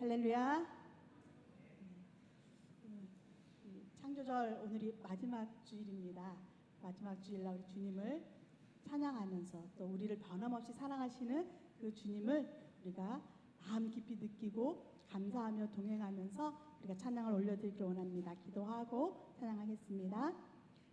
할렐루야. 창조절 오늘이 마지막 주일입니다. 마지막 주일날 우리 주님을 찬양하면서 또 우리를 변함없이 사랑하시는 그 주님을 우리가 마음 깊이 느끼고 감사하며 동행하면서 우리가 찬양을 올려드리길 원합니다. 기도하고 찬양하겠습니다.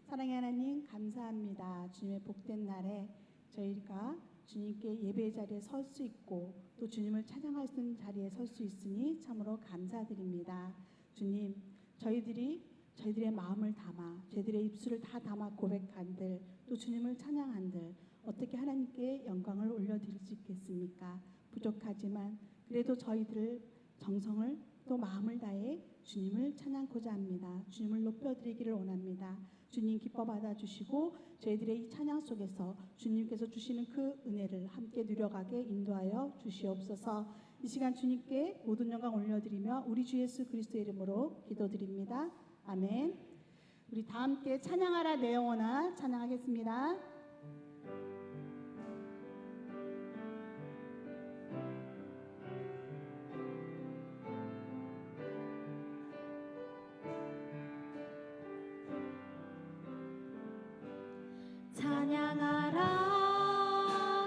사랑의 하나님 감사합니다. 주님의 복된 날에 저희가 주님께 예배의 자리에 설 수 있고 또 주님을 찬양할 수 있는 자리에 설 수 있으니 참으로 감사드립니다. 주님, 저희들의 마음을 담아 저희들의 입술을 다 담아 고백한들 또 주님을 찬양한들 어떻게 하나님께 영광을 올려드릴 수 있겠습니까? 부족하지만 그래도 저희들 정성을 또 마음을 다해 주님을 찬양고자 합니다. 주님을 높여드리기를 원합니다. 주님 기뻐 받아주시고 저희들의 이 찬양 속에서 주님께서 주시는 그 은혜를 함께 누려가게 인도하여 주시옵소서. 이 시간 주님께 모든 영광 올려드리며 우리 주 예수 그리스도의 이름으로 기도드립니다. 아멘. 우리 다 함께 찬양하라 내 영혼아 찬양하겠습니다. 찬양하라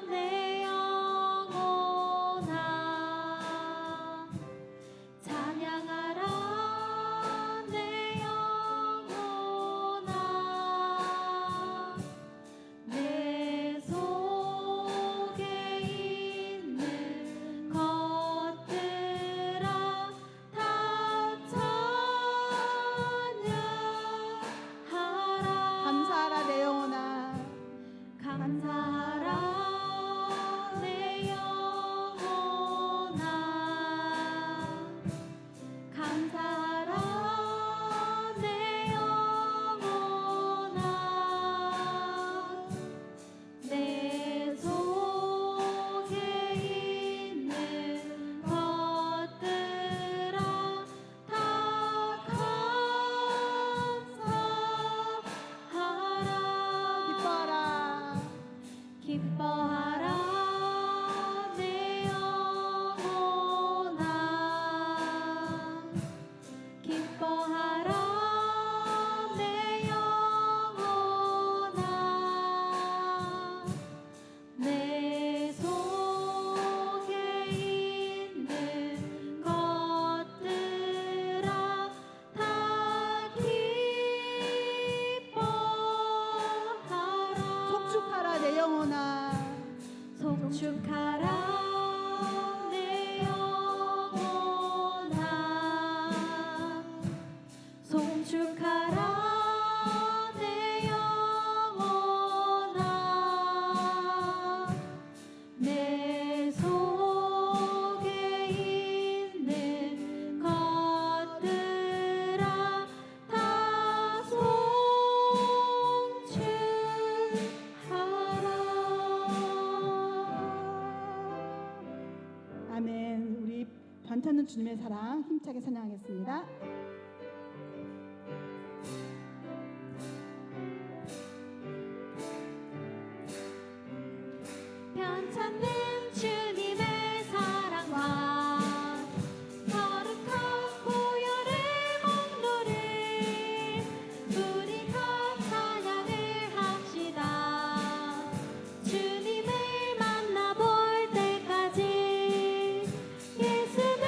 내 영혼아 찬양하라 내 영혼아 내 속에 있는 것들아 다 찬양하라 감사하라 내 영혼아 감사하라 내 영혼아 감사하라 내 영혼아 내 속에 있는 것들아 다 감사하라 기뻐하라 내 영혼아 기뻐하라 내 영혼아 내 속에 있는 것들아 다 기뻐하라 속축하라 내 영혼아 속축하라 내 영혼아 속축하라 내 영혼아 내 속에 있는 것들아 다 송축하라. 아멘. 우리 변찮는 주님의 사랑 힘차게 찬양하겠습니다. 변찮는 주님의 사랑과 거룩한 보혈의 공로를 우리가 찬양을 합시다. 주님을 만나볼 때까지 예수는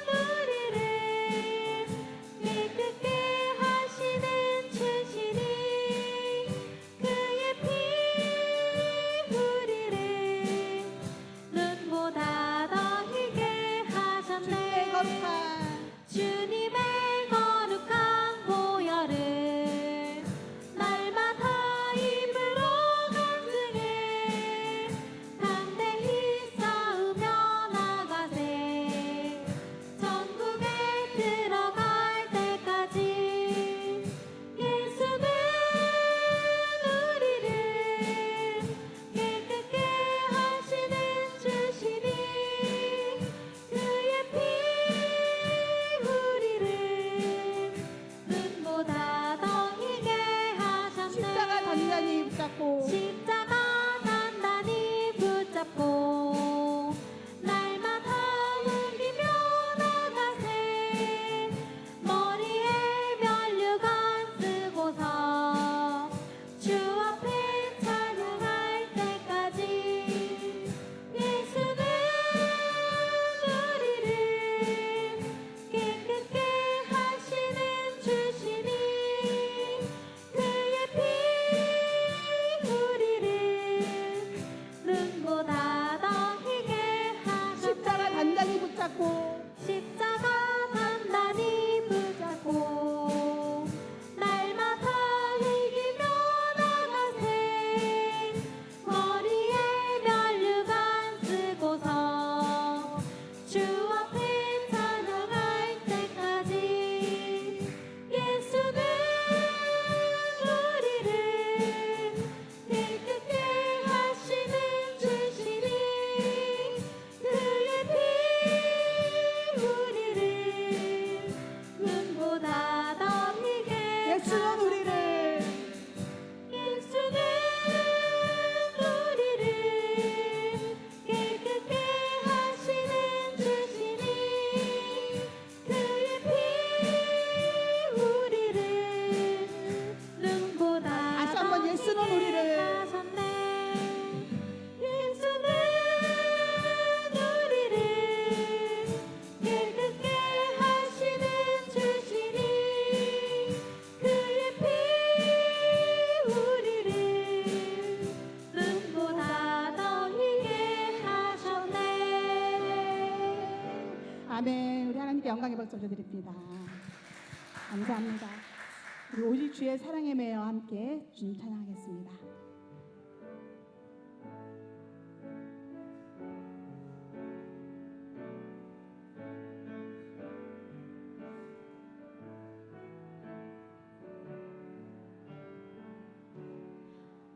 우리를 깨끗게 하시는 주시니 그의 피 우리를 예수는 우리를 예수는 우리를 깨끗게 하시는 주시니 그의 피 우리를 눈보다 다시 한번 예수는 우리를 하셨네. 예수는 우리를 깨끗게 하시는 주시니 그의 피 우리를 눈보다 더 희게 하셨네. 아멘. 우리 하나님께 영광의 박수 올려드립니다. 감사합니다. 우리 오직 주의 사랑에 매여 함께 주님 찬양하겠습니다.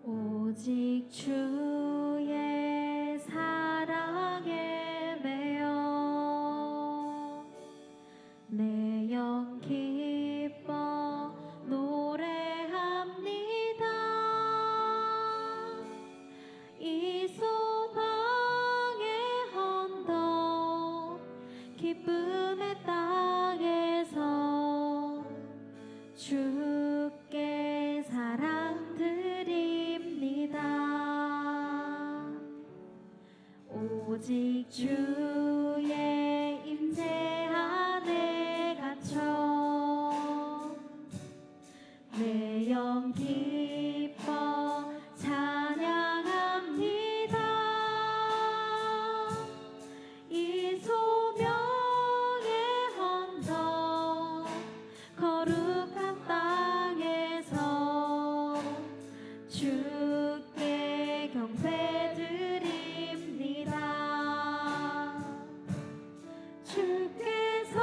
오직 주의 사랑에 매여 내 영 기뻐 노래합니다. 이 소망의 언덕 기쁨의 땅에서 주께 사랑 드립니다. 오직 주의 임재 안에 갇혀 내 영 기뻐 찬양합니다. 이 소명의 언덕 거룩한 땅에서 주께 경배드립니다. 주께서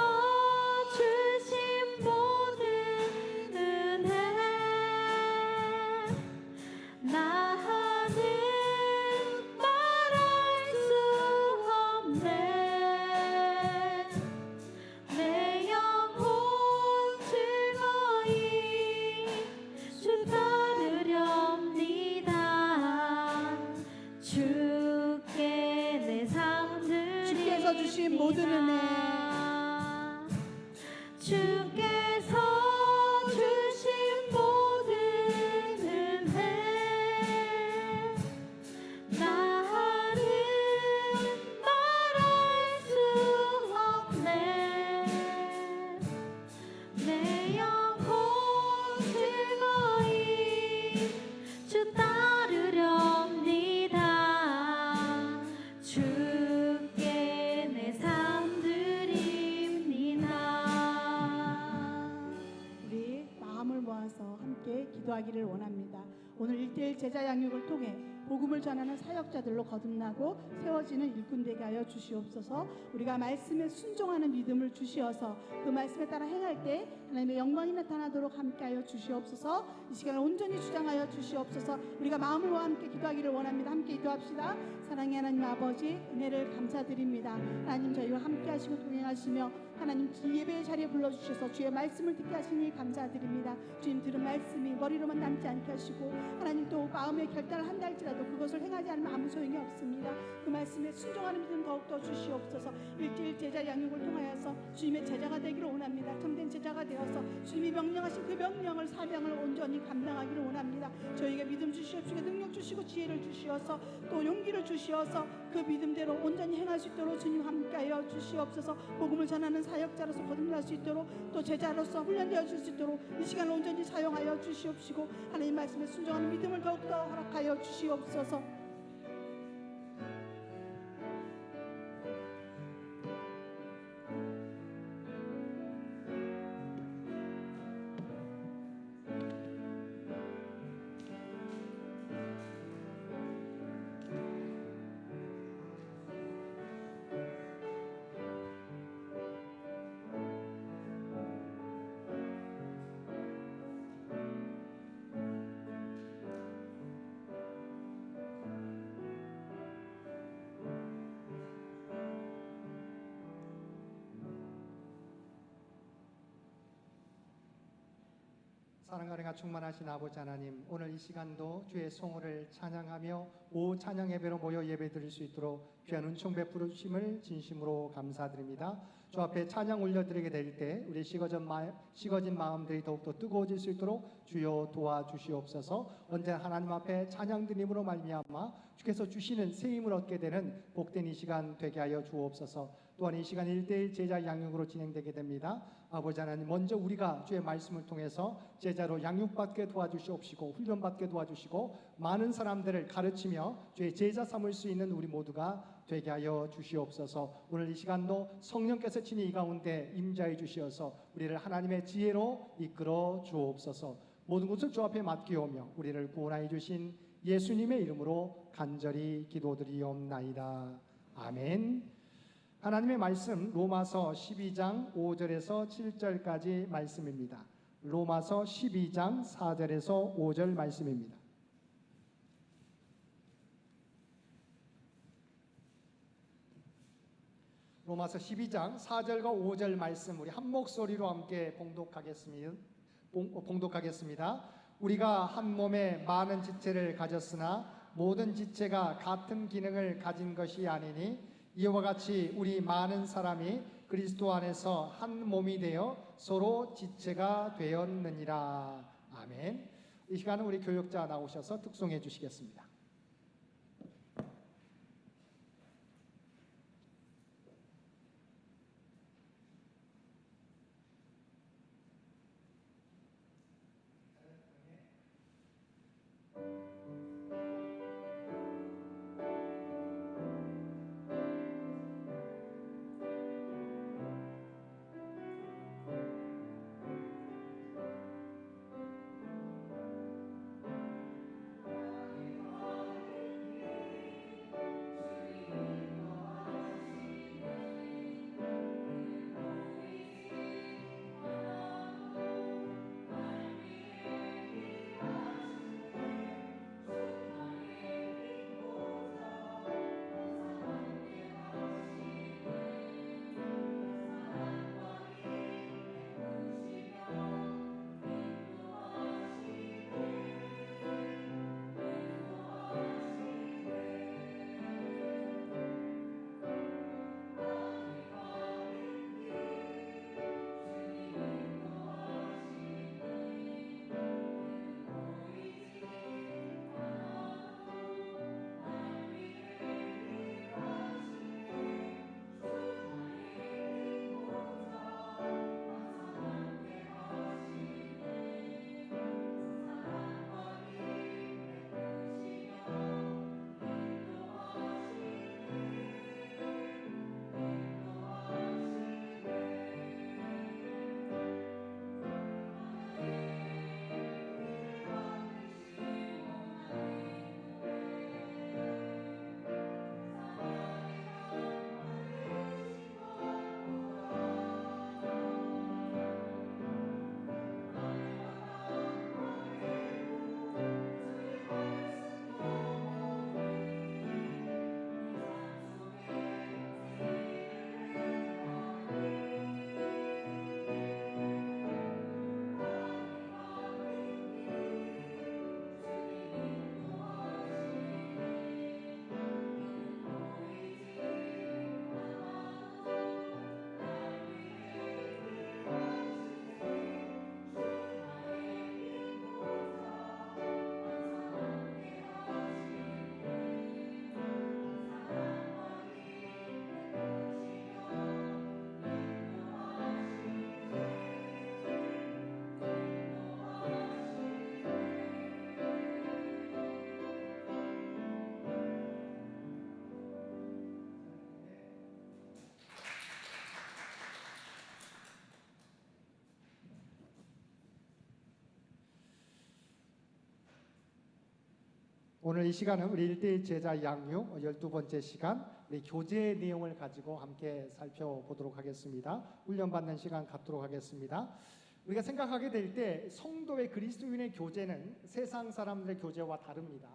주신 모든 은혜 나는 말할 수 없네. 내 영혼 즐거이 주 따르렵니다. 주께 내 삶 드립니다. 주께서 주신 모든 은혜 주께서 주신 모든 은혜 나는 말할 수 없네. 내 영혼 즐거이 주 따르렵니다. 주께 내 삶 드립니다. 우리 마음을 모아서 함께 기도하기를 원합니다. 오늘 1:1 제자 양육을 통해 복음을 전하는 사역자들로 거듭나고 세워지는 일꾼 되게 하여 주시옵소서. 우리가 말씀에 순종하는 믿음을 주시어서 그 말씀에 따라 행할 때 하나님의 영광이 나타나도록 함께 하여 주시옵소서. 이 시간을 온전히 주장하여 주시옵소서. 우리가 마음을 모아 함께 기도하기를 원합니다. 함께 기도합시다. 사랑의 하나님 아버지, 은혜를 감사드립니다. 하나님, 저희와 함께 하시고 동행하시며 하나님 예배의 자리에 불러주셔서 주의 말씀을 듣게 하시니 감사드립니다. 주님, 들은 말씀이 머리로만 남지 않게 하시고 하나님 또 마음의 결단을 한다 할지라도 그것을 행하지 않으면 아무 소용이 없습니다. 그 말씀에 순종하는 믿음 더욱더 주시옵소서. 1:1 제자 양육을 통하여서 주님의 제자가 되기를 원합니다. 참된 제자가 되어서 주님이 명령하신 그 명령을, 사명을 온전히 감당하기를 원합니다. 저희에게 믿음 주시옵시고 능력 주시고 지혜를 주시어서 또 용기를 주시어서 그 믿음대로 온전히 행할 수 있도록 주님 함께하여 주시옵소서. 복음을 전하는 사역자로서 거듭날 수 있도록 또 제자로서 훈련되어 줄 수 있도록 이 시간을 온전히 사용하여 주시옵시고 하나님 말씀에 순종하는 믿음을 더욱더 허락하여 주시옵소서. 사랑과 은혜가 충만하신 아버지 하나님, 오늘 이 시간도 주의 성호를 찬양하며 오 찬양 예배로 모여 예배 드릴 수 있도록 귀한 은총 베풀어 주심을 진심으로 감사드립니다. 주 앞에 찬양 올려드리게 될 때 우리 식어진 마음들이 더욱더 뜨거워질 수 있도록 주여 도와주시옵소서. 언제나 하나님 앞에 찬양 드림으로 말미암아 주께서 주시는 새 힘을 얻게 되는 복된 이 시간 되게 하여 주옵소서. 또한 이 시간 1:1 제자 양육으로 진행되게 됩니다. 아버지 하나님, 먼저 우리가 주의 말씀을 통해서 제자로 양육받게 도와주시옵시고 훈련받게 도와주시고 많은 사람들을 가르치며 주의 제자 삼을 수 있는 우리 모두가 되게 하여 주시옵소서. 오늘 이 시간도 성령께서 친히 이 가운데 임재해 주시어서 우리를 하나님의 지혜로 이끌어 주옵소서. 모든 것을 주 앞에 맡기오며 우리를 구원하여 주신 예수님의 이름으로 간절히 기도드리옵나이다. 아멘. 하나님의 말씀 로마서 12장 5절에서 7절까지 말씀입니다. 로마서 12장 4절에서 5절 말씀입니다. 로마서 12장 4절과 5절 말씀 우리 한 목소리로 함께 봉독하겠습니다. 우리가 한 몸에 많은 지체를 가졌으나 모든 지체가 같은 기능을 가진 것이 아니니 이와 같이 우리 많은 사람이 그리스도 안에서 한 몸이 되어 서로 지체가 되었느니라. 아멘. 이 시간은 우리 교육자 나오셔서 특송해 주시겠습니다. 오늘 이 시간은 우리 1:1 제자 양육 12번째 시간 우리 교제의 내용을 가지고 함께 살펴보도록 하겠습니다. 훈련받는 시간 갖도록 하겠습니다. 우리가 생각하게 될 때 성도의 그리스도인의 교제는 세상 사람들의 교제와 다릅니다.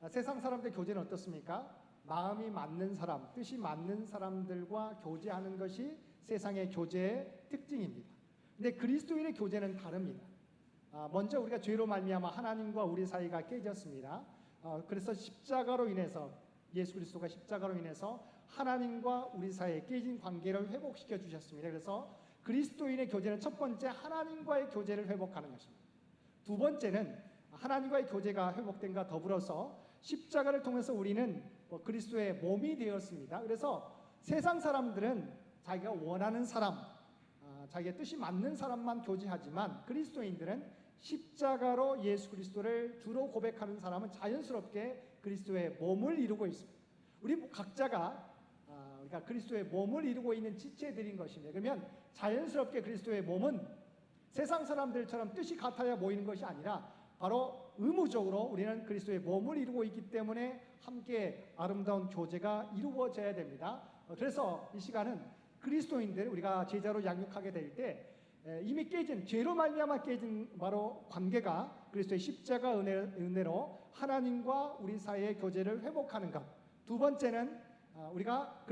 세상 사람들의 교제는 어떻습니까? 마음이 맞는 사람, 뜻이 맞는 사람들과 교제하는 것이 세상의 교제의 특징입니다. 근데 그리스도인의 교제는 다릅니다. 먼저 우리가 죄로 말미암아 하나님과 우리 사이가 깨졌습니다. 그래서 십자가로 인해서 예수 그리스도가 십자가로 인해서 하나님과 우리 사이에 깨진 관계를 회복시켜 주셨습니다. 그래서 그리스도인의 교제는 첫 번째 하나님과의 교제를 회복하는 것입니다. 두 번째는 하나님과의 교제가 회복된과 더불어서 십자가를 통해서 우리는 그리스도의 몸이 되었습니다. 그래서 세상 사람들은 자기가 원하는 사람, 자기의 뜻이 맞는 사람만 교제하지만 그리스도인들은 십자가로 예수 그리스도를 주로 고백하는 사람은 자연스럽게 그리스도의 몸을 이루고 있습니다. 우리 각자가 그러니까 그리스도의 몸을 이루고 있는 지체들인 것입니다. 그러면 자연스럽게 그리스도의 몸은 세상 사람들처럼 뜻이 같아야 모이는 것이 아니라 바로 의무적으로 우리는 그리스도의 몸을 이루고 있기 때문에 함께 아름다운 교제가 이루어져야 됩니다. 그래서 이 시간은 그리스도인들 우리가 제자로 양육하게 될 때 이미 깨진 죄로 말미암아 깨진 바로 관계가 그리스도의 십자가 은혜로 하나님과 우리 사이의 교제를 회복하는 것. 두 번째는 우리가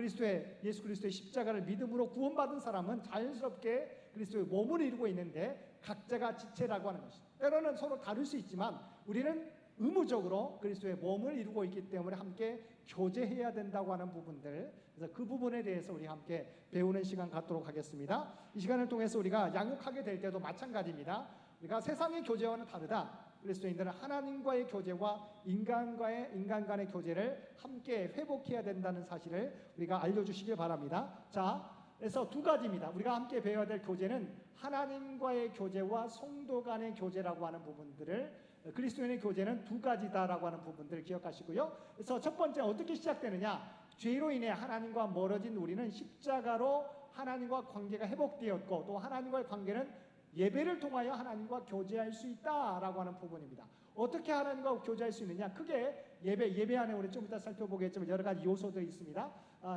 예수 그리스도의 십자가를 믿음으로 구원받은 사람은 자연스럽게 그리스도의 몸을 이루고 있는데 각자가 지체라고 하는 것입니다. 때로는 서로 다를 수 있지만 우리는 의무적으로 그리스도의 몸을 이루고 있기 때문에 함께 교제해야 된다고 하는 부분들, 그래서 그 부분에 대해서 우리 함께 배우는 시간 갖도록 하겠습니다. 이 시간을 통해서 우리가 양육하게 될 때도 마찬가지입니다. 우리가 세상의 교제와는 다르다. 그리스도인들은 하나님과의 교제와 인간 간의 교제를 함께 회복해야 된다는 사실을 우리가 알려주시길 바랍니다. 자, 그래서 두 가지입니다. 우리가 함께 배워야 될 교제는 하나님과의 교제와 성도 간의 교제라고 하는 부분들을, 그리스도인의 교제는 두 가지다라고 하는 부분들을 기억하시고요. 그래서 첫 번째 어떻게 시작되느냐? 죄로 인해 하나님과 멀어진 우리는 십자가로 하나님과 관계가 회복되었고 또 하나님과의 관계는 예배를 통하여 하나님과 교제할 수 있다라고 하는 부분입니다. 어떻게 하나님과 교제할 수 있느냐? 크게 예배 안에 우리 좀 이따 살펴보겠지만 여러 가지 요소들이 있습니다.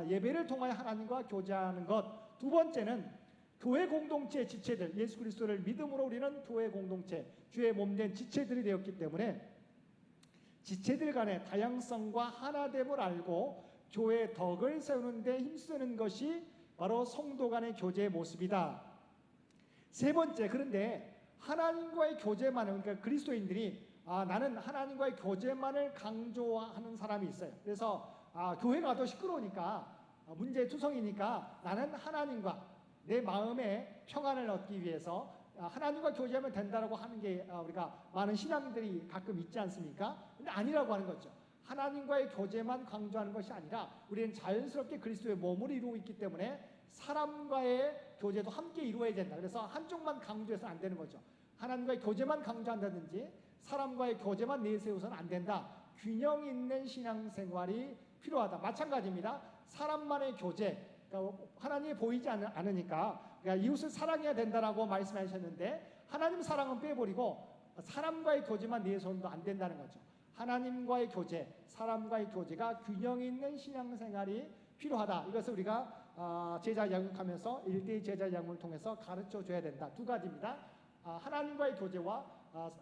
예배를 통하여 하나님과 교제하는 것. 두 번째는 교회 공동체 지체들, 예수 그리스도를 믿음으로 우리는 교회 공동체, 주의 몸된 지체들이 되었기 때문에 지체들 간의 다양성과 하나됨을 알고 교회의 덕을 세우는 데 힘쓰는 것이 바로 성도 간의 교제의 모습이다. 세 번째, 그런데 하나님과의 교제만을, 그러니까 그리스도인들이 나는 하나님과의 교제만을 강조하는 사람이 있어요. 그래서 교회 가도 시끄러우니까 문제투성이니까 나는 하나님과 내 마음의 평안을 얻기 위해서 하나님과 교제하면 된다라고 하는 게 우리가 많은 신앙들이 가끔 있지 않습니까? 근데 아니라고 하는 거죠. 하나님과의 교제만 강조하는 것이 아니라 우리는 자연스럽게 그리스도의 몸을 이루고 있기 때문에 사람과의 교제도 함께 이루어야 된다. 그래서 한쪽만 강조해서는 안 되는 거죠. 하나님과의 교제만 강조한다든지 사람과의 교제만 내세워서는 안 된다. 균형 있는 신앙생활이 필요하다. 마찬가지입니다. 사람만의 교제, 그러니까 하나님이 보이지 않으니까 그러니까 이웃을 사랑해야 된다라고 말씀하셨는데 하나님 사랑은 빼버리고 사람과의 교제만 내세워도 안 된다는 거죠. 하나님과의 교제, 사람과의 교제가 균형 있는 신앙생활이 필요하다. 이것을 우리가 제자 양육하면서 1대1 제자 양육을 통해서 가르쳐줘야 된다. 두 가지입니다. 하나님과의 교제와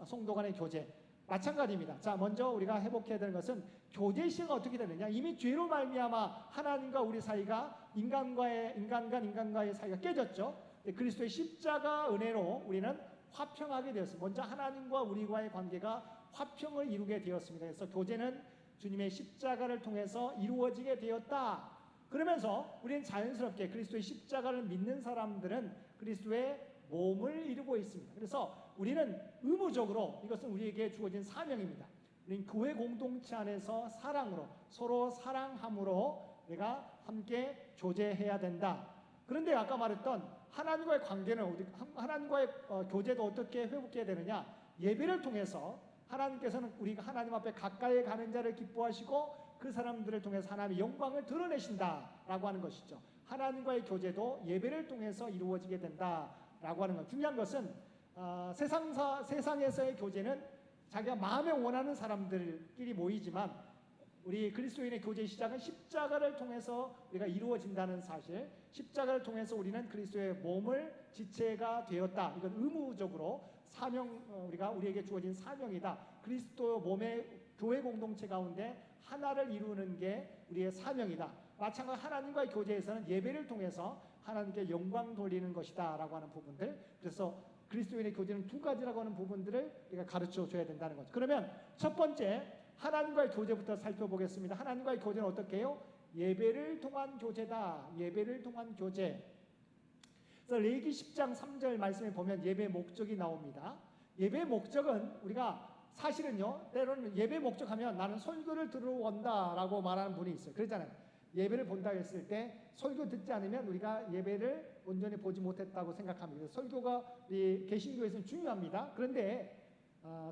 성도 간의 교제. 마찬가지입니다. 자, 먼저 우리가 회복해야 되는 것은 교제 시가 어떻게 되느냐? 이미 죄로 말미암아 하나님과 우리 사이가 인간과의 사이가 깨졌죠. 그리스도의 십자가 은혜로 우리는 화평하게 되었습니다. 먼저 하나님과 우리와의 관계가 화평을 이루게 되었습니다. 그래서 교제는 주님의 십자가를 통해서 이루어지게 되었다. 그러면서 우리는 자연스럽게 그리스도의 십자가를 믿는 사람들은 그리스도의 몸을 이루고 있습니다. 그래서 우리는 의무적으로 이것은 우리에게 주어진 사명입니다. 우리는 교회 공동체 안에서 사랑으로 서로 사랑함으로 우리가 함께 교제해야 된다. 그런데 아까 말했던 하나님과의 관계는 하나님과의 교제도 어떻게 회복해야 되느냐? 예배를 통해서 하나님께서는 우리가 하나님 앞에 가까이 가는 자를 기뻐하시고 그 사람들을 통해서 하나님의 영광을 드러내신다라고 하는 것이죠. 하나님과의 교제도 예배를 통해서 이루어지게 된다라고 하는 것. 중요한 것은 세상에서의 교제는 자기가 마음에 원하는 사람들끼리 모이지만 우리 그리스도인의 교제의 시작은 십자가를 통해서 우리가 이루어진다는 사실, 십자가를 통해서 우리는 그리스도의 몸을 지체가 되었다. 이건 의무적으로 우리에게 주어진 사명이다. 그리스도 몸의 교회 공동체 가운데 하나를 이루는 게 우리의 사명이다. 마찬가지로 하나님과의 교제에서는 예배를 통해서 하나님께 영광 돌리는 것이다 라고 하는 부분들. 그래서 그리스도인의 교제는 두 가지라고 하는 부분들을 우리가 가르쳐 줘야 된다는 거죠. 그러면 첫 번째 하나님과의 교제부터 살펴보겠습니다. 하나님과의 교제는 어떻게 해요? 예배를 통한 교제다. 예배를 통한 교제. 그래서 레위기 10장 3절 말씀에 보면 예배 목적이 나옵니다. 예배 목적은 우리가 사실은요, 때로는 예배 목적하면 나는 설교를 들으러 온다라고 말하는 분이 있어요. 그러잖아요. 예배를 본다 했을 때 설교 듣지 않으면 우리가 예배를 온전히 보지 못했다고 생각합니다. 설교가 우리 개신교에서는 중요합니다. 그런데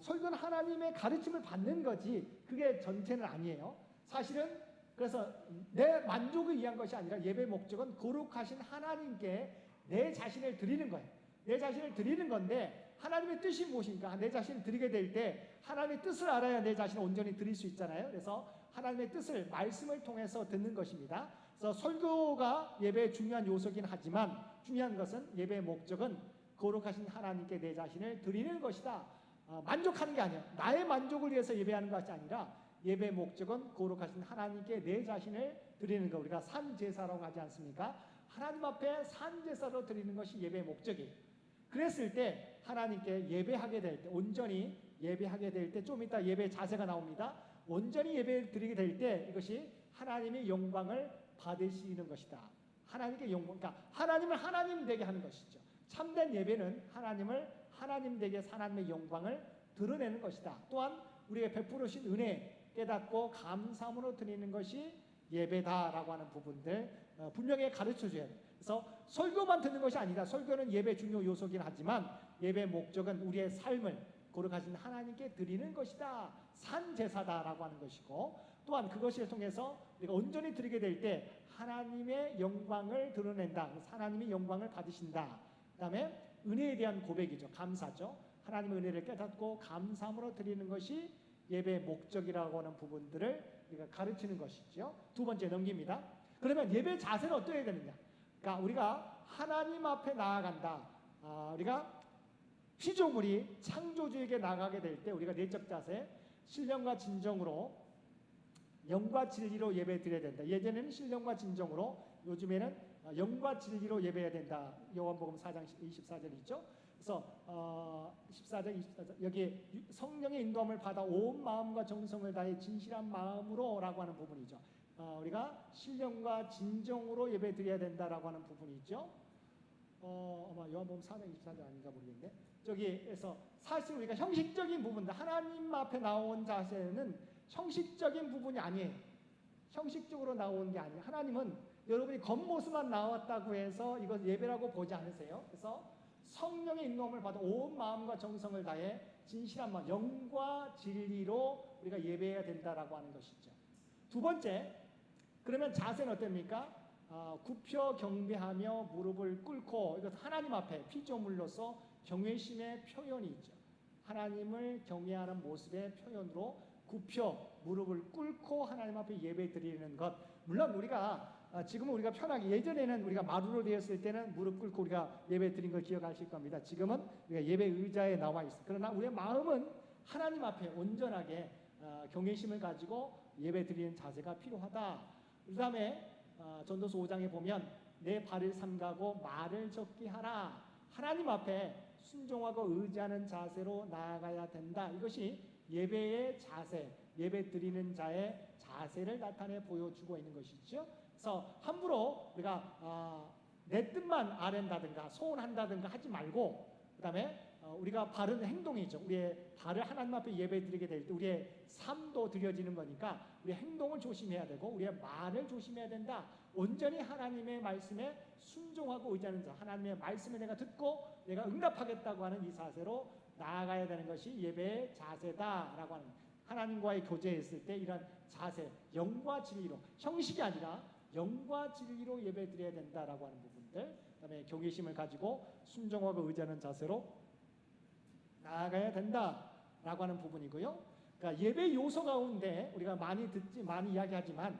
설교는 하나님의 가르침을 받는 거지 그게 전체는 아니에요. 사실은 그래서 내 만족을 위한 것이 아니라 예배 목적은 거룩하신 하나님께 내 자신을 드리는 거예요. 내 자신을 드리는 건데 하나님의 뜻이 무엇인가? 내 자신을 드리게 될 때 하나님의 뜻을 알아야 내 자신을 온전히 드릴 수 있잖아요. 그래서 하나님의 뜻을 말씀을 통해서 듣는 것입니다. 그래서 설교가 예배의 중요한 요소긴 하지만 중요한 것은 예배의 목적은 거룩하신 하나님께 내 자신을 드리는 것이다. 만족하는 게 아니야. 나의 만족을 위해서 예배하는 것이 아니라 예배의 목적은 거룩하신 하나님께 내 자신을 드리는 것. 우리가 산제사라고 하지 않습니까? 하나님 앞에 산제사로 드리는 것이 예배의 목적이에요. 그랬을 때 하나님께 예배하게 될 때, 온전히 예배하게 될 때, 좀 이따 예배 자세가 나옵니다. 온전히 예배를 드리게 될 때 이것이 하나님의 영광을 받으시는 것이다. 하나님께 영광, 그러니까 하나님을 하나님 되게 하는 것이죠. 참된 예배는 하나님을 하나님 되게 하나님의 영광을 드러내는 것이다. 또한 우리에게 베푸르신 은혜 깨닫고 감사함으로 드리는 것이 예배다라고 하는 부분들 분명히 가르쳐 줘야 돼요. 그래서 설교만 듣는 것이 아니라 설교는 예배 중요 요소긴 하지만 예배의 목적은 우리의 삶을 거룩하신 하나님께 드리는 것이다. 산제사다라고 하는 것이고 또한 그것을 통해서 우리가 온전히 드리게 될 때 하나님의 영광을 드러낸다. 하나님의 영광을 받으신다. 그 다음에 은혜에 대한 고백이죠. 감사죠. 하나님의 은혜를 깨닫고 감사함으로 드리는 것이 예배의 목적이라고 하는 부분들을 우리가 가르치는 것이죠. 두 번째 넘깁니다. 그러면 예배 자세는 어떠해야 되느냐? 그러니까 우리가 하나님 앞에 나아간다. 우리가 피조물이 창조주에게 나가게 될 때 우리가 내적 자세, 신령과 진정으로 영과 진리로 예배 드려야 된다. 예전에는 신령과 진정으로, 요즘에는 영과 진리로 예배해야 된다. 요한복음 4장 24절 있죠. 그래서 14장 24절 여기 성령의 인도함을 받아 온 마음과 정성을 다해 진실한 마음으로라고 하는 부분이죠. 우리가 신령과 진정으로 예배 드려야 된다라고 하는 부분이 있죠. 아마 요한복음 4장 24절 아닌가 모르겠네. 저기에서 사실 우리가 형식적인 부분들, 하나님 앞에 나온 자세는 형식적인 부분이 아니에요. 형식적으로 나온 게 아니에요. 하나님은 여러분이 겉모습만 나왔다고 해서 이것 예배라고 보지 않으세요. 그래서 성령의 인도함을 받아 온 마음과 정성을 다해 진실한 마음, 영과 진리로 우리가 예배해야 된다라고 하는 것이죠. 두 번째, 그러면 자세는 어떻습니까? 굽혀 경배하며 무릎을 꿇고, 이것 하나님 앞에 피조물로서 경외심의 표현이 있죠. 하나님을 경외하는 모습의 표현으로 굽혀 무릎을 꿇고 하나님 앞에 예배 드리는 것. 물론 우리가 지금은 우리가 편하게, 예전에는 우리가 마루로 되었을 때는 무릎 꿇고 우리가 예배 드린 걸 기억하실 겁니다. 지금은 우리가 예배 의자에 나와 있어요. 그러나 우리의 마음은 하나님 앞에 온전하게 경외심을 가지고 예배 드리는 자세가 필요하다. 그 다음에 전도서 5장에 보면 내 발을 삼가고 말을 적게 하라. 하나님 앞에 순종하고 의지하는 자세로 나아가야 된다. 이것이 예배의 자세, 예배 드리는 자의 자세를 나타내 보여주고 있는 것이죠. 그래서 함부로 우리가 내 뜻만 아랜다든가 소원한다든가 하지 말고, 그 다음에 우리가 바른 행동이죠. 우리의 발을 하나님 앞에 예배 드리게 될 때 우리의 삶도 드려지는 거니까 우리의 행동을 조심해야 되고 우리의 말을 조심해야 된다. 온전히 하나님의 말씀에 순종하고 의지하는 자, 하나님의 말씀을 내가 듣고 내가 응답하겠다고 하는 이 자세로 나아가야 되는 것이 예배의 자세다라고 하는, 하나님과의 교제했을 때 이런 자세, 영과 진리로, 형식이 아니라 영과 진리로 예배 드려야 된다라고 하는 부분들, 그다음에 경외심을 가지고 순종하고 의지하는 자세로 나아가야 된다라고 하는 부분이고요. 그러니까 예배 요소 가운데 우리가 많이 듣지, 많이 이야기하지만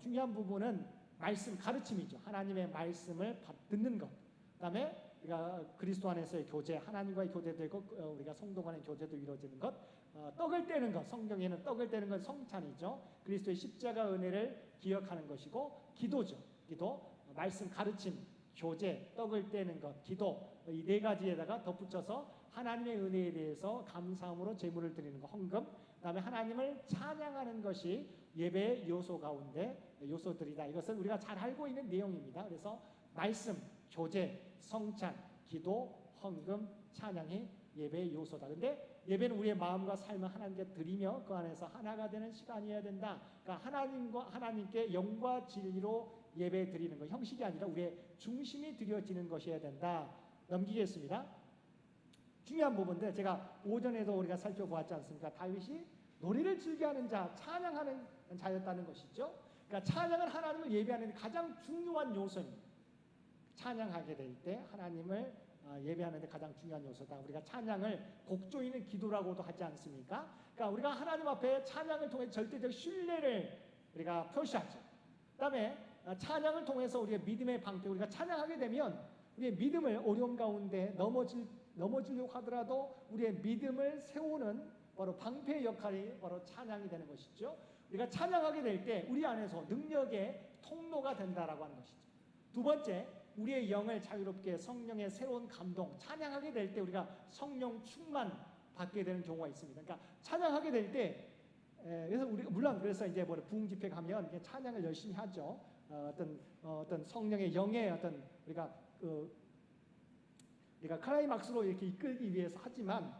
중요한 부분은 말씀 가르침이죠. 하나님의 말씀을 듣는 것. 그다음에 우리가 그리스도 안에서의 교제, 하나님과의 교제도 있고 우리가 성도 간의 교제도 이루어지는 것. 떡을 떼는 것, 성경에는 떡을 떼는 건 성찬이죠. 그리스도의 십자가 은혜를 기억하는 것이고, 기도죠. 기도, 말씀 가르침, 교제, 떡을 떼는 것, 기도 이 네 가지에다가 덧붙여서 하나님의 은혜에 대해서 감사함으로 제물을 드리는 것, 헌금. 그다음에 하나님을 찬양하는 것이 예배의 요소 가운데 요소들이다. 이것은 우리가 잘 알고 있는 내용입니다. 그래서 말씀, 교제, 성찬, 기도, 헌금, 찬양이 예배의 요소다. 근데 예배는 우리의 마음과 삶을 하나님께 드리며 그 안에서 하나가 되는 시간이어야 된다. 그러니까 하나님께 영과 진리로 예배 드리는 것, 형식이 아니라 우리의 중심이 드려지는 것이어야 된다. 넘기겠습니다. 중요한 부분들 제가 오전에도 우리가 살펴보았지 않습니까? 다윗이 노래를 즐겨하는 자, 찬양하는 자였다는 것이죠. 그러니까 찬양은 하나님을 예배하는 가장 중요한 요소입니다. 찬양하게 될 때 하나님을 예배하는 데 가장 중요한 요소다. 우리가 찬양을 곡 조이는 기도라고도 하지 않습니까? 그러니까 우리가 하나님 앞에 찬양을 통해 절대적 신뢰를 우리가 표시하죠. 그다음에 찬양을 통해서 우리의 믿음의 방패, 우리가 찬양하게 되면 우리의 믿음을 어려움 가운데 넘어지려고 하더라도 우리의 믿음을 세우는 바로 방패의 역할이 바로 찬양이 되는 것이죠. 우리가 찬양하게 될 때 우리 안에서 능력의 통로가 된다라고 하는 것이죠. 두 번째, 우리의 영을 자유롭게 성령의 새로운 감동, 찬양하게 될 때 우리가 성령 충만 받게 되는 경우가 있습니다. 그러니까 찬양하게 될 때, 그래서 우리가 물론 그래서 이제 뭐 부흥 집회 가면 찬양을 열심히 하죠. 어떤 성령의 영의 어떤 우리가 클라이막스로 이렇게 이끌기 위해서 하지만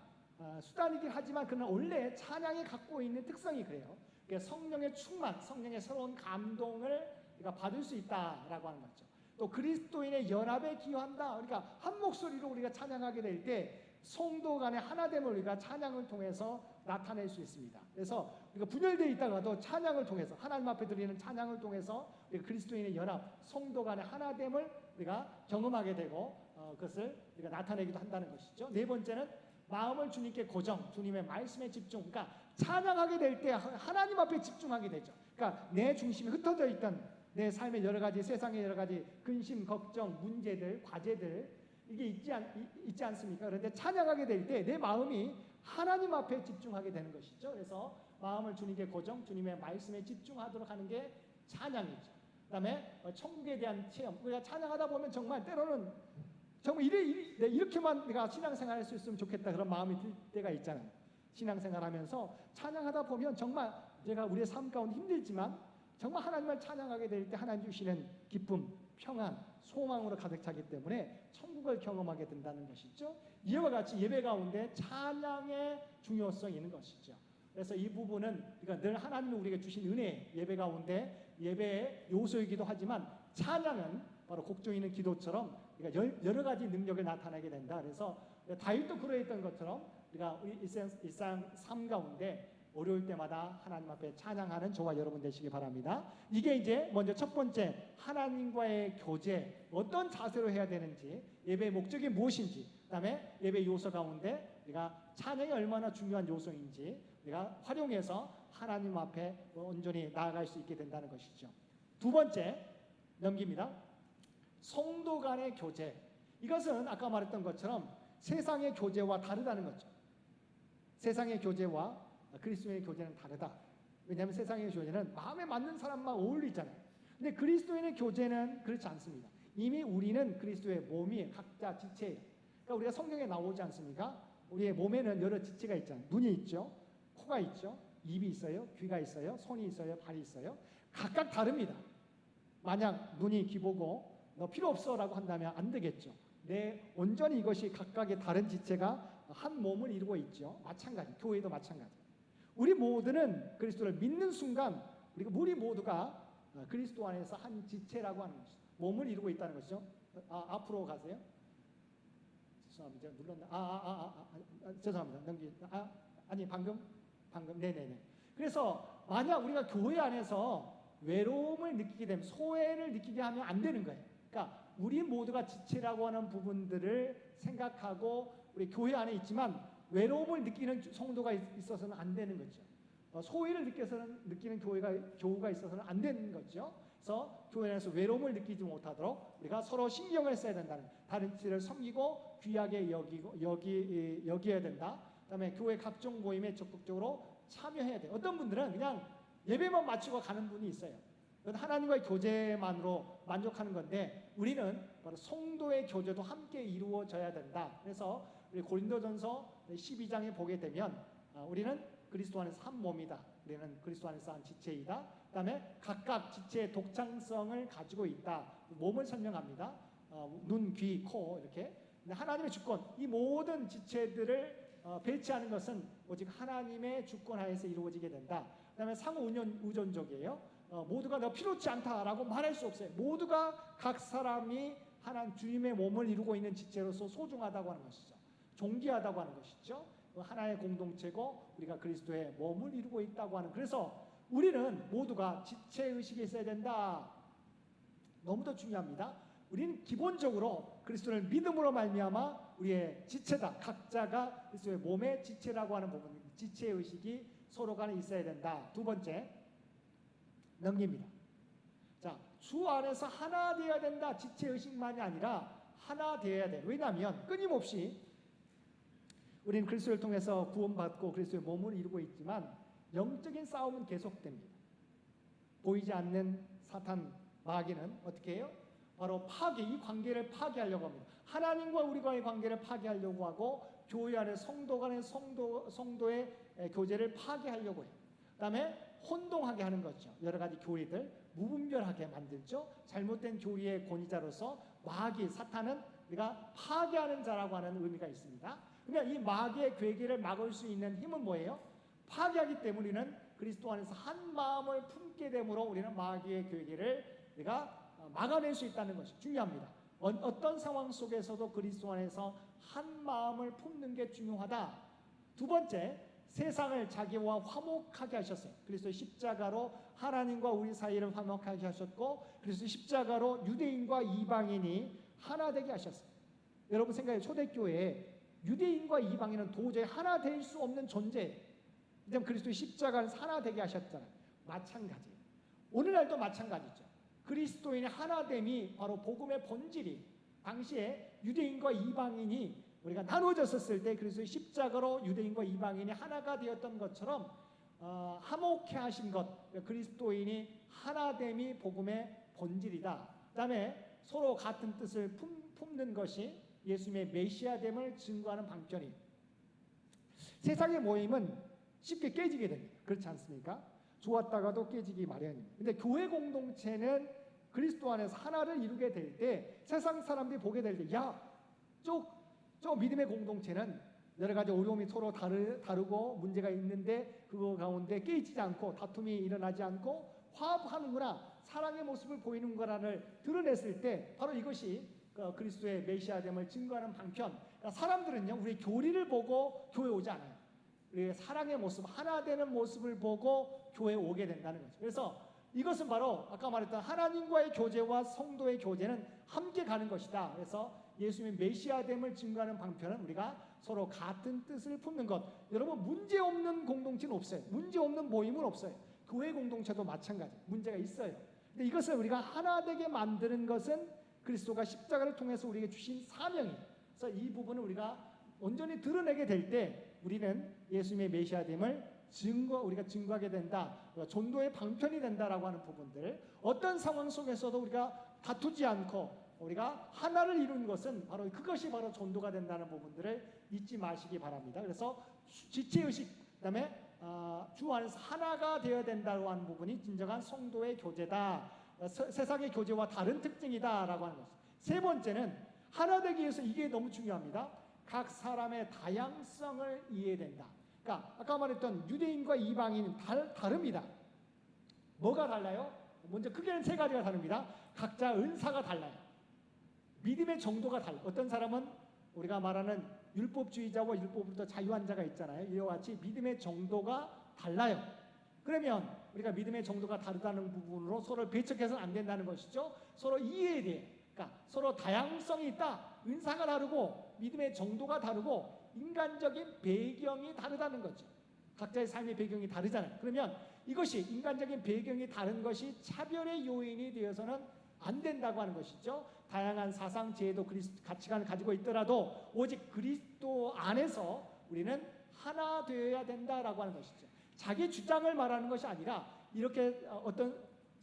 수단이긴 하지만 그러나 원래 찬양이 갖고 있는 특성이 그래요. 그러니까 성령의 충만, 성령의 새로운 감동을 우리가 받을 수 있다라고 하는 거죠. 또 그리스도인의 연합에 기여한다. 그러니까 한 목소리로 우리가 찬양하게 될 때 성도 간의 하나됨을 우리가 찬양을 통해서 나타낼 수 있습니다. 그래서 우리가 분열되어 있다가도 찬양을 통해서 하나님 앞에 드리는 찬양을 통해서 우리가 그리스도인의 연합, 성도 간의 하나됨을 우리가 경험하게 되고 그것을 우리가 나타내기도 한다는 것이죠. 네 번째는 마음을 주님께 고정, 주님의 말씀에 집중. 그러니까 찬양하게 될 때 하나님 앞에 집중하게 되죠. 그러니까 내 중심이 흩어져 있던 내 삶의 여러 가지, 세상의 여러 가지 근심, 걱정, 문제들, 과제들 이게 있지 않습니까? 그런데 찬양하게 될 때 내 마음이 하나님 앞에 집중하게 되는 것이죠. 그래서 마음을 주님께 고정, 주님의 말씀에 집중하도록 하는 게 찬양이죠. 그다음에 천국에 대한 체험. 우리가 찬양하다 보면 정말 때로는 정말 이렇게만 내가 신앙생활할 수 있으면 좋겠다 그런 마음이 들 때가 있잖아요. 신앙생활하면서 찬양하다 보면 정말 제가 우리의 삶 가운데 힘들지만 정말 하나님을 찬양하게 될 때 하나님 주시는 기쁨, 평안, 소망으로 가득 차기 때문에 천국을 경험하게 된다는 것이죠. 이와 같이 예배 가운데 찬양의 중요성이 있는 것이죠. 그래서 이 부분은 그러니까 늘 하나님이 우리에게 주신 은혜, 예배 가운데 예배의 요소이기도 하지만 찬양은 바로 곡 조이는 기도처럼 그러니까 여러 가지 능력을 나타내게 된다. 그래서 다윗도 그러했던 것처럼 우리가 일상 삶 가운데 어려울 때마다 하나님 앞에 찬양하는 저와 여러분 되시기 바랍니다. 이게 이제 먼저 첫 번째 하나님과의 교제, 어떤 자세로 해야 되는지, 예배의 목적이 무엇인지, 그다음에 예배 요소 가운데 우리가 찬양이 얼마나 중요한 요소인지 우리가 활용해서 하나님 앞에 온전히 나아갈 수 있게 된다는 것이죠. 두 번째 넘깁니다. 성도 간의 교제. 이것은 아까 말했던 것처럼 세상의 교제와 다르다는 거죠. 세상의 교제와 그리스도의 교제는 다르다. 왜냐하면 세상의 교제는 마음에 맞는 사람만 어울리잖아요. 근데 그리스도인의 교제는 그렇지 않습니다. 이미 우리는 그리스도의 몸이 각자 지체예요. 그러니까 우리가 성경에 나오지 않습니까? 우리의 몸에는 여러 지체가 있잖아요. 눈이 있죠, 코가 있죠, 입이 있어요, 귀가 있어요, 손이 있어요, 발이 있어요. 각각 다릅니다. 만약 눈이 귀보고 너 필요 없어라고 한다면 안 되겠죠. 온전히 이것이 각각의 다른 지체가 한 몸을 이루고 있죠. 마찬가지, 교회도 마찬가지. 우리 모두는 그리스도를 믿는 순간 우리 모두가 그리스도 안에서 한 지체라고 하는 것이죠. 몸을 이루고 있다는 것이죠. 앞으로 가세요. 죄송합니다. 눌렀나? 죄송합니다. 아니 방금 네네네. 그래서 만약 우리가 교회 안에서 외로움을 느끼게 되면 소외를 느끼게 하면 안 되는 거예요. 그러니까 우리 모두가 지체라고 하는 부분들을 생각하고 우리 교회 안에 있지만 외로움을 느끼는 성도가 있어서는 안 되는 거죠. 소외를 느끼는 교우가 있어서는 안 되는 거죠. 그래서 교회 안에서 외로움을 느끼지 못하도록 우리가 서로 신경을 써야 된다는, 다른 지체를 섬기고 귀하게 여겨야 된다. 그다음에 교회 각종 모임에 적극적으로 참여해야 돼요. 어떤 분들은 그냥 예배만 마치고 가는 분이 있어요. 이건 하나님과의 교제만으로 만족하는 건데 우리는 바로 성도의 교제도 함께 이루어져야 된다. 그래서 우리 고린도전서 12장에 보게 되면 우리는 그리스도 안에서 한 몸이다. 우리는 그리스도 안에서 한 지체이다. 그다음에 각각 지체의 독창성을 가지고 있다. 몸을 설명합니다. 눈, 귀, 코 이렇게. 근데 하나님의 주권, 이 모든 지체들을 배치하는 것은 오직 하나님의 주권 하에서 이루어지게 된다. 그다음에 상호 우존적이에요. 모두가 너 필요치 않다라고 말할 수 없어요. 모두가 각 사람이 하나님 주님의 몸을 이루고 있는 지체로서 소중하다고 하는 것이죠. 존귀하다고 하는 것이죠. 하나의 공동체고 우리가 그리스도의 몸을 이루고 있다고 하는. 그래서 우리는 모두가 지체 의식이 있어야 된다. 너무도 중요합니다. 우리는 기본적으로 그리스도를 믿음으로 말미암아 우리의 지체다. 각자가 그리스도의 몸의 지체라고 하는 부분, 지체 의식이 서로 간에 있어야 된다. 두 번째, 넘깁니다. 자, 주 안에서 하나 되어야 된다. 지체 의식만이 아니라 하나 되어야 돼. 왜냐하면 끊임없이 우리는 그리스도를 통해서 구원받고 그리스도의 몸을 이루고 있지만 영적인 싸움은 계속됩니다. 보이지 않는 사탄 마귀는 어떻게 해요? 바로 파괴, 이 관계를 파괴하려고 합니다. 하나님과 우리과의 관계를 파괴하려고 하고 교회 안에 성도 간의 성도의 교제를 파괴하려고 해요. 그다음에 혼동하게 하는 거죠. 여러 가지 교리들 무분별하게 만들죠. 잘못된 교리의 권위자로서 마귀, 사탄은 우리가 파괴하는 자라고 하는 의미가 있습니다. 그러니까 이 마귀의 괴계를 막을 수 있는 힘은 뭐예요? 파괴하기 때문에 우리는 그리스도 안에서 한 마음을 품게 되므로 우리는 마귀의 괴계를 우리가 막아낼 수 있다는 것이 중요합니다. 어떤 상황 속에서도 그리스도 안에서 한 마음을 품는 게 중요하다. 두 번째, 세상을 자기와 화목하게 하셨어요. 그리스도의 십자가로 하나님과 우리 사이를 화목하게 하셨고 그리스도의 십자가로 유대인과 이방인이 하나 되게 하셨어요. 여러분 생각해, 초대교회에 유대인과 이방인은 도저히 하나 될 수 없는 존재예요. 그다음 그리스도의 십자가를 하나 되게 하셨잖아요. 마찬가지예요. 오늘날도 마찬가지죠. 그리스도인의 하나됨이 바로 복음의 본질이, 당시에 유대인과 이방인이 우리가 나누어졌었을 때 그리스도의 십자가로 유대인과 이방인이 하나가 되었던 것처럼 화목해 하신 것, 그리스도인이 하나됨이 복음의 본질이다. 그다음에 서로 같은 뜻을 품는 것이 예수님의 메시아됨을 증거하는 방편이에요. 세상의 모임은 쉽게 깨지게 됩니다. 그렇지 않습니까? 좋았다가도 깨지기 마련입니다. 근데 교회 공동체는 그리스도 안에서 하나를 이루게 될 때 세상 사람들이 보게 될 때 저 믿음의 공동체는 여러 가지 어려움이 서로 다르고 문제가 있는데 그거 가운데 깨지지 않고 다툼이 일어나지 않고 화합하는구나, 사랑의 모습을 보이는 거라를 드러냈을 때 바로 이것이 그리스도의 메시아됨을 증거하는 방편. 그러니까 사람들은요, 우리 교리를 보고 교회 오지 않아요. 우리의 사랑의 모습, 하나 되는 모습을 보고 교회에 오게 된다는 거죠. 그래서 이것은 바로 아까 말했던 하나님과의 교제와 성도의 교제는 함께 가는 것이다. 그래서 예수님의 메시아됨을 증거하는 방편은 우리가 서로 같은 뜻을 품는 것. 여러분, 문제 없는 공동체는 없어요. 문제 없는 모임은 없어요. 교회 공동체도 마찬가지. 문제가 있어요. 근데 이것을 우리가 하나 되게 만드는 것은 그리스도가 십자가를 통해서 우리에게 주신 사명이에요. 그래서 이 부분을 우리가 온전히 드러내게 될 때 우리는 예수님의 메시아됨을 우리가 증거하게 된다. 전도의 방편이 된다라고 하는 부분들. 어떤 상황 속에서도 우리가 다투지 않고 우리가 하나를 이루는 것은 바로 그것이 바로 전도가 된다는 부분들을 잊지 마시기 바랍니다. 그래서 지체의식, 그다음에 주 안에서 하나가 되어야 된다고 하는 부분이 진정한 성도의 교제다. 세상의 교제와 다른 특징이다라고 하는 것입니다. 세 번째는 하나 되기 위해서 이게 너무 중요합니다. 각 사람의 다양성을 이해된다. 그러니까 아까 말했던 유대인과 이방인은 다릅니다. 뭐가 달라요? 먼저 크게는 세 가지가 다릅니다. 각자 은사가 달라요. 믿음의 정도가 달라요. 어떤 사람은 우리가 말하는 율법주의자와 율법으로부터 자유한 자가 있잖아요. 이와 같이 믿음의 정도가 달라요. 그러면 우리가 믿음의 정도가 다르다는 부분으로 서로 배척해서는 안 된다는 것이죠. 서로 이해에 대해, 그러니까 서로 다양성이 있다. 은사가 다르고 믿음의 정도가 다르고 인간적인 배경이 다르다는 거죠. 각자의 삶의 배경이 다르잖아요. 그러면 이것이 인간적인 배경이 다른 것이 차별의 요인이 되어서는 안 된다고 하는 것이죠. 다양한 사상, 제도, 가치관을 가지고 있더라도 오직 그리스도 안에서 우리는 하나 되어야 된다라고 하는 것이죠. 자기 주장을 말하는 것이 아니라 이렇게 어떤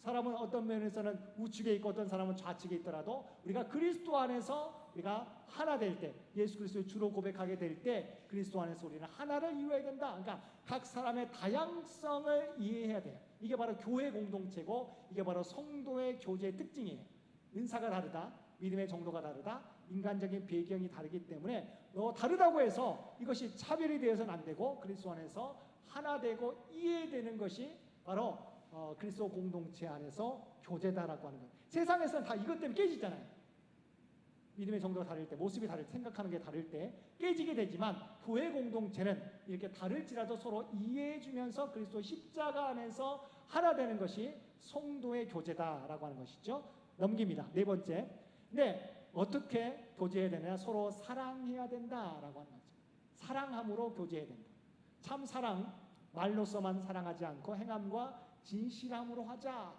사람은 어떤 면에서는 우측에 있고 어떤 사람은 좌측에 있더라도 우리가 그리스도 안에서 우리가 하나 될 때, 예수 그리스도의 주로 고백하게 될 때 그리스도 안에서 우리는 하나를 이루어야 된다. 그러니까 각 사람의 다양성을 이해해야 돼요. 이게 바로 교회 공동체고 이게 바로 성도의 교제의 특징이에요. 은사가 다르다, 믿음의 정도가 다르다, 인간적인 배경이 다르기 때문에 다르다고 해서 이것이 차별이 되어서는 안 되고 그리스도 안에서 하나 되고 이해되는 것이 바로 그리스도 공동체 안에서 교제다라고 하는 거예요. 세상에서는 다 이것 때문에 깨지잖아요. 믿음의 정도가 다를 때, 모습이 다를 때, 생각하는 게 다를 때 깨지게 되지만 교회 공동체는 이렇게 다를지라도 서로 이해해주면서 그리스도 십자가 안에서 하나 되는 것이 성도의 교제다라고 하는 것이죠. 넘깁니다. 네 번째. 네, 어떻게 교제해야 되냐? 서로 사랑해야 된다라고 하는 거죠. 사랑함으로 교제해야 된다. 참 사랑, 말로서만 사랑하지 않고 행함과 진실함으로 하자.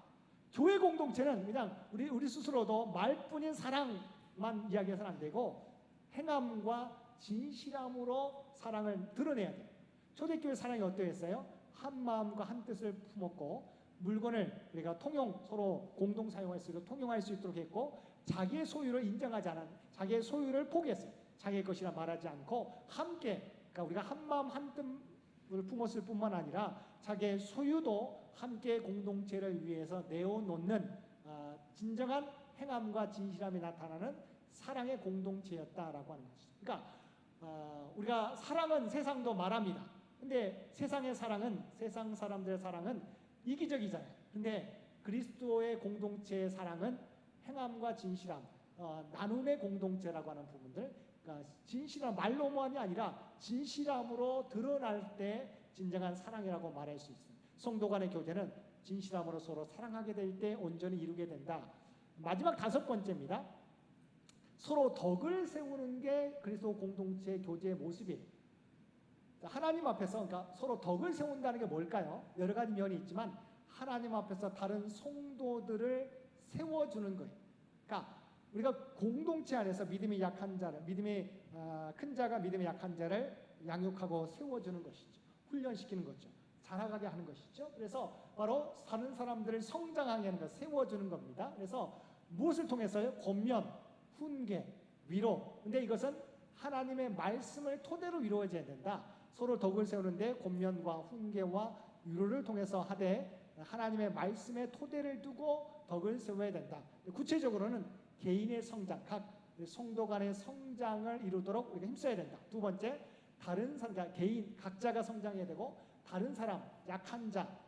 교회 공동체는 그냥 우리 스스로도 말뿐인 사랑만 이야기해서는 안 되고 행함과 진실함으로 사랑을 드러내야 돼요. 초대교회 사랑이 어떠했어요? 한 마음과 한 뜻을 품었고 물건을 우리가 서로 공동 사용할 수 있도록 통용할 수 있도록 했고 자기의 소유를 인정하지 않은 자기의 소유를 포기했어요. 자기의 것이라 말하지 않고 함께 그러니까 우리가 한 마음 한 뜻을 품었을 뿐만 아니라 자기의 소유도 함께 공동체를 위해서 내어놓는 진정한 행함과 진실함이 나타나는 사랑의 공동체였다라고 하는 것이죠. 그러니까 우리가 사랑은 세상도 말합니다. 근데 세상의 사랑은 세상 사람들의 사랑은 이기적이잖아요. 근데 그리스도의 공동체의 사랑은 행함과 진실함, 나눔의 공동체라고 하는 부분들, 그러니까 진실함 말로만이 아니라 진실함으로 드러날 때 진정한 사랑이라고 말할 수 있습니다. 성도 간의 교제는 진실함으로 서로 사랑하게 될 때 온전히 이루게 된다. 마지막 다섯 번째입니다. 서로 덕을 세우는 게 그리스도 공동체 교제의 모습이에요. 하나님 앞에서 그러니까 서로 덕을 세운다는 게 뭘까요? 여러 가지 면이 있지만 하나님 앞에서 다른 성도들을 세워주는 거예요. 그러니까 우리가 공동체 안에서 믿음이 약한 자를, 믿음이 큰 자가 믿음이 약한 자를 양육하고 세워주는 것이죠. 훈련시키는 거죠. 자라가게 하는 것이죠. 그래서 바로 다른 사람들을 성장하게 하는 것, 세워주는 겁니다. 그래서 무엇을 통해서요? 권면, 훈계, 위로. 근데 이것은 하나님의 말씀을 토대로 이루어져야 된다. 서로 덕을 세우는데 권면과 훈계와 위로를 통해서 하되 하나님의 말씀의 토대를 두고 덕을 세워야 된다. 구체적으로는 개인의 성장, 각 성도 간의 성장을 이루도록 우리가 힘써야 된다. 두 번째, 다른 사람, 개인 각자가 성장해야 되고 다른 사람, 약한 자,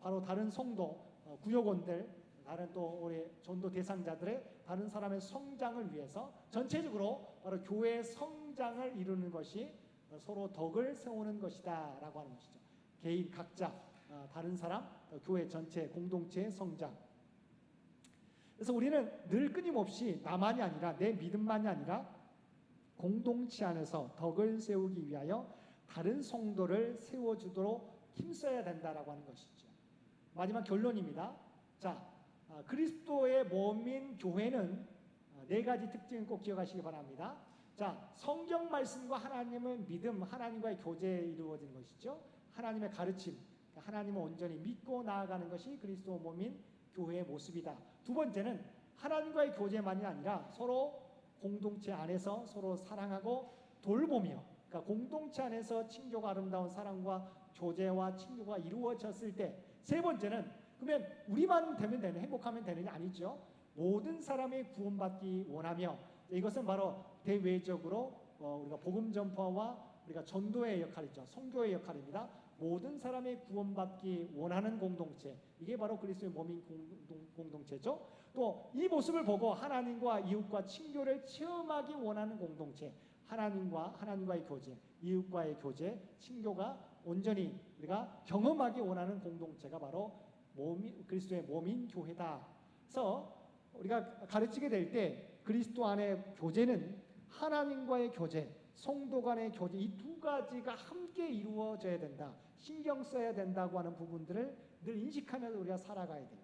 바로 다른 성도, 구역원들, 다른 또 우리 전도 대상자들의 다른 사람의 성장을 위해서 전체적으로 바로 교회의 성장을 이루는 것이 서로 덕을 세우는 것이다라고 하는 것이죠. 개인 각자, 다른 사람, 교회 전체 공동체의 성장. 그래서 우리는 늘 끊임없이 나만이 아니라 내 믿음만이 아니라 공동체 안에서 덕을 세우기 위하여 다른 성도를 세워주도록 힘써야 된다라고 하는 것이죠. 마지막 결론입니다. 자, 그리스도의 몸인 교회는 네 가지 특징을 꼭 기억하시기 바랍니다. 자, 성경 말씀과 하나님의 믿음, 하나님과의 교제에 이루어지는 것이죠. 하나님의 가르침, 하나님을 온전히 믿고 나아가는 것이 그리스도 몸인 교회의 모습이다. 두 번째는 하나님과의 교제만이 아니라 서로 공동체 안에서 서로 사랑하고 돌보며, 그러니까 공동체 안에서 친교가 아름다운 사랑과 교제와 친교가 이루어졌을 때, 세 번째는 그러면 우리만 되면 되는, 행복하면 되는 게 아니죠. 모든 사람이 구원받기 원하며, 이것은 바로 대외적으로 우리가 복음 전파와 우리가 전도의 역할이죠. 선교의 역할입니다. 모든 사람이 구원받기 원하는 공동체, 이게 바로 그리스도의 몸인 공동체죠. 또 이 모습을 보고 하나님과 이웃과 친교를 체험하기 원하는 공동체, 하나님과의 교제, 이웃과의 교제, 친교가 온전히 우리가 경험하기 원하는 공동체가 바로 그리스도의 몸인 교회다. 그래서 우리가 가르치게 될 때 그리스도 안의 교제는 하나님과의 교제, 성도 간의 교제, 이 두 가지가 함께 이루어져야 된다. 신경 써야 된다고 하는 부분들을 늘 인식하면서 우리가 살아가야 돼요.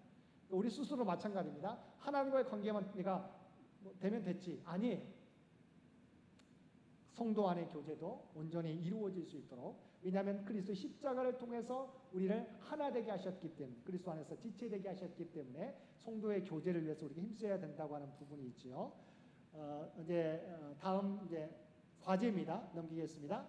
우리 스스로 마찬가지입니다. 하나님과의 관계만 우리가 되면 됐지. 아니, 성도 안의 교제도 온전히 이루어질 수 있도록 왜냐하면 그리스도 십자가를 통해서 우리를 하나 되게 하셨기 때문에, 그리스도 안에서 지체되게 하셨기 때문에 성도의 교제를 위해서 우리가 힘써야 된다고 하는 부분이 있지요. 다음 과제입니다. 넘기겠습니다.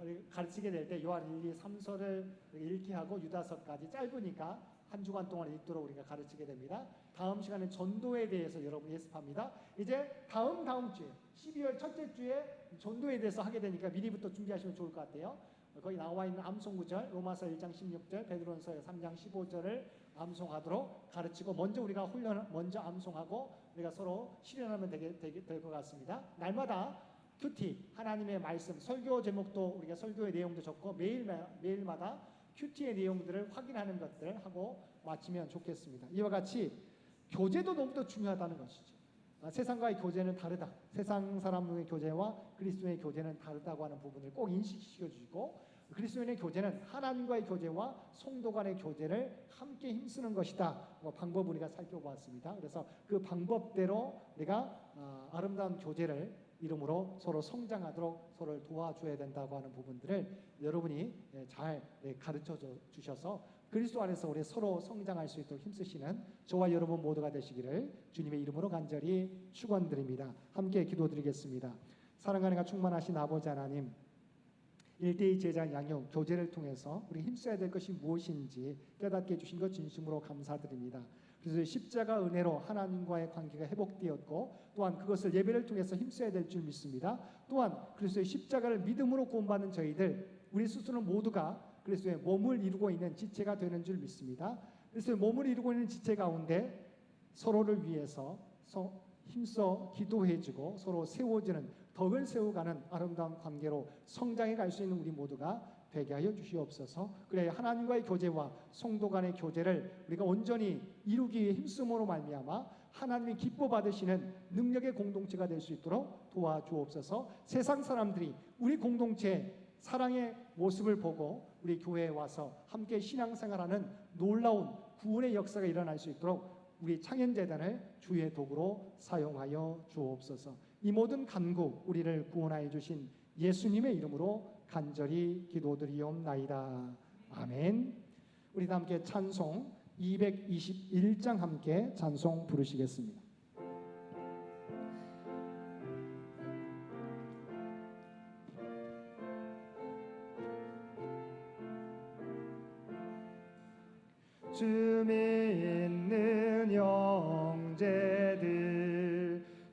우리 가르치게 될 때 요한 1, 2, 3서를 읽게 하고 유다서까지 짧으니까 한 주간 동안 읽도록 우리가 가르치게 됩니다. 다음 시간에 전도에 대해서 여러분 예습합니다. 이제 다음 주에 12월 첫째 주에 전도에 대해서 하게 되니까 미리부터 준비하시면 좋을 것 같아요. 거기 나와 있는 암송구절 로마서 1장 16절 베드로전서 3장 15절을 암송하도록 가르치고 우리가 먼저 암송하고 우리가 서로 실현하면 될 것 같습니다. 날마다 큐티 하나님의 말씀 설교 제목도 우리가 설교의 내용도 적고 매일마다 큐티의 내용들을 확인하는 것들을 하고 마치면 좋겠습니다. 이와 같이 교제도 너무도 중요하다는 것이죠. 세상과의 교제는 다르다. 세상 사람의 교제와 그리스도의 교제는 다르다고 하는 부분을 꼭 인식시켜 주시고, 그리스도인의 교제는 하나님과의 교제와 성도 간의 교제를 함께 힘쓰는 것이다. 방법 우리가 살펴보았습니다. 그래서 그 방법대로 우리가 아름다운 교제를 이름으로 서로 성장하도록 서로를 도와줘야 된다고 하는 부분들을 여러분이 잘 가르쳐 주셔서 그리스도 안에서 우리 서로 성장할 수 있도록 힘쓰시는 저와 여러분 모두가 되시기를 주님의 이름으로 간절히 축원드립니다. 함께 기도드리겠습니다. 사랑하는 충만하신 아버지 하나님, 일대의 제자 양육 교제를 통해서 우리 힘써야 될 것이 무엇인지 깨닫게 해주신 것 진심으로 감사드립니다. 그래서 십자가 은혜로 하나님과의 관계가 회복되었고, 또한 그것을 예배를 통해서 힘써야 될 줄 믿습니다. 또한 그리스도의 십자가를 믿음으로 구원받는 저희들 우리 스스로 모두가 그리스도의 몸을 이루고 있는 지체가 되는 줄 믿습니다. 그리스도의 몸을 이루고 있는 지체 가운데 서로를 위해서 힘써 기도해주고 서로 세워주는 덕을 세워가는 아름다운 관계로 성장해 갈 수 있는 우리 모두가 되게 하여 주시옵소서. 그래 하나님과의 교제와 성도 간의 교제를 우리가 온전히 이루기 위해 힘쓰므로 말미암아 하나님이 기뻐 받으시는 능력의 공동체가 될 수 있도록 도와주옵소서. 세상 사람들이 우리 공동체 사랑의 모습을 보고 우리 교회에 와서 함께 신앙생활하는 놀라운 구원의 역사가 일어날 수 있도록 우리 창현재단을 주의 도구로 사용하여 주옵소서. 이 모든 간구 우리를 구원하여 주신 예수님의 이름으로 간절히 기도드리옵나이다. 아멘. 우리 다 함께 찬송 221장 함께 찬송 부르시겠습니다. 주 믿는 형제들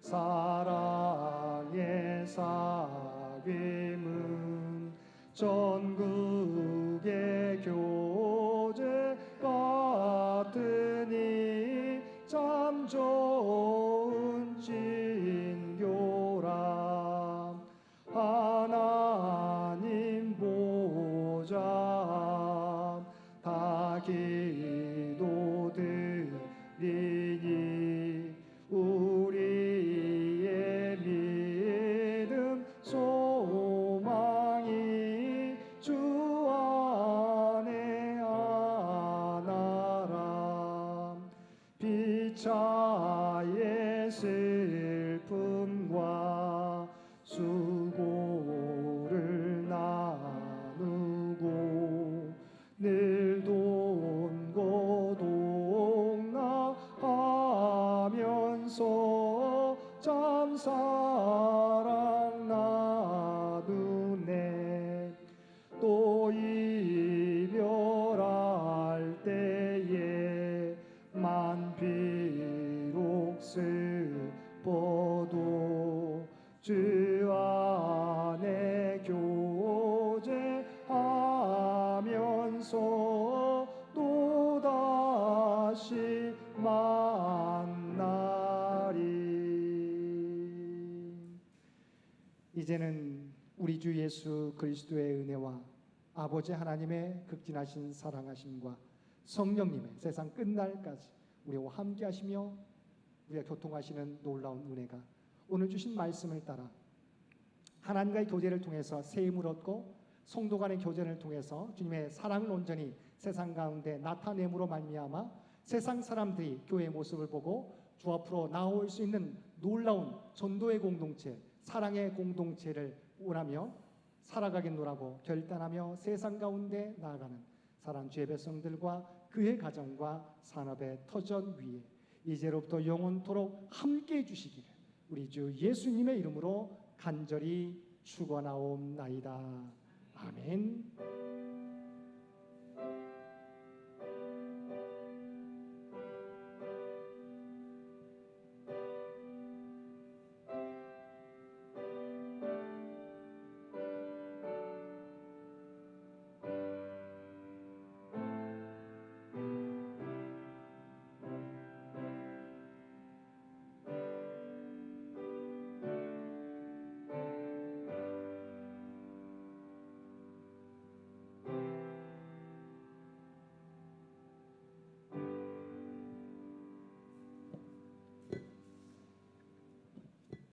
사랑의 사귐은 전국의 교제 같으니 참 좋은 진교라. 하나님 보좌 다 기도드리니 우리의 믿음 소망이 주 안에 하나라. 피차의 슬픔과 수고를 나누고 늘 돈고동락하면서 참 사랑 나누네. 또 이별할 때에 만 비록 슬퍼도 주 안에 교제하면서 또다시 만나리. 이제는 우리 주 예수 그리스도의 은혜와 아버지 하나님의 극진하신 사랑하심과 성령님의 세상 끝날까지 우리와 함께 하시며 우리가 교통하시는 놀라운 은혜가 오늘 주신 말씀을 따라 하나님과의 교제를 통해서 새 힘을 얻고 성도 간의 교제를 통해서 주님의 사랑을 온전히 세상 가운데 나타냄으로 말미암아 세상 사람들이 교회의 모습을 보고 주 앞으로 나올 수 있는 놀라운 전도의 공동체, 사랑의 공동체를 원하며 살아가겠노라고 결단하며 세상 가운데 나아가는 사랑하는 주의 백성들과 그의 가정과 산업의 터전 위에 이제로부터 영원토록 함께해 주시기를 우리 주 예수님의 이름으로 간절히 축원하옵나이다. 아멘.